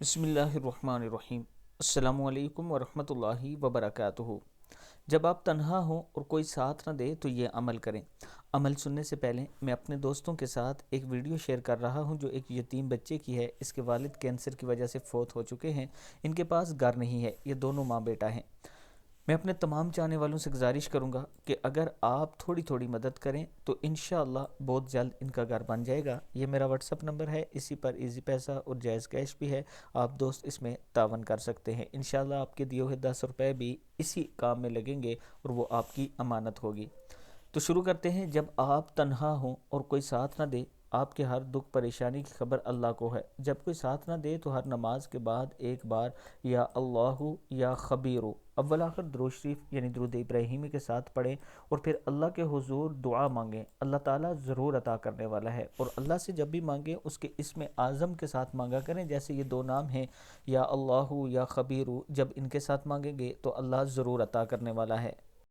بسم اللہ الرحمن الرحیم۔ السلام علیکم ورحمۃ اللہ وبرکاتہ۔ جب آپ تنہا ہوں اور کوئی ساتھ نہ دے تو یہ عمل کریں۔ عمل سننے سے پہلے میں اپنے دوستوں کے ساتھ ایک ویڈیو شیئر کر رہا ہوں جو ایک یتیم بچے کی ہے۔ اس کے والد کینسر کی وجہ سے فوت ہو چکے ہیں۔ ان کے پاس گھر نہیں ہے، یہ دونوں ماں بیٹا ہیں۔ میں اپنے تمام چاہنے والوں سے گزارش کروں گا کہ اگر آپ تھوڑی تھوڑی مدد کریں تو انشاءاللہ بہت جلد ان کا گھر بن جائے گا۔ یہ میرا واٹس اپ نمبر ہے، اسی پر ایزی پیسہ اور جائز کیش بھی ہے، آپ دوست اس میں تعاون کر سکتے ہیں۔ انشاءاللہ آپ کے دیے ہوئے 10 روپے بھی اسی کام میں لگیں گے اور وہ آپ کی امانت ہوگی۔ تو شروع کرتے ہیں۔ جب آپ تنہا ہوں اور کوئی ساتھ نہ دے، آپ کے ہر دکھ پریشانی کی خبر اللہ کو ہے۔ جب کوئی ساتھ نہ دے تو ہر نماز کے بعد ایک بار یا اللہ یا خبیرو اول آخر درود شریف یعنی درود ابراہیمی کے ساتھ پڑھیں اور پھر اللہ کے حضور دعا مانگیں۔ اللہ تعالیٰ ضرور عطا کرنے والا ہے، اور اللہ سے جب بھی مانگیں اس کے اسم اعظم کے ساتھ مانگا کریں۔ جیسے یہ دو نام ہیں یا اللہ یا خبیرو، جب ان کے ساتھ مانگیں گے تو اللہ ضرور عطا کرنے والا ہے۔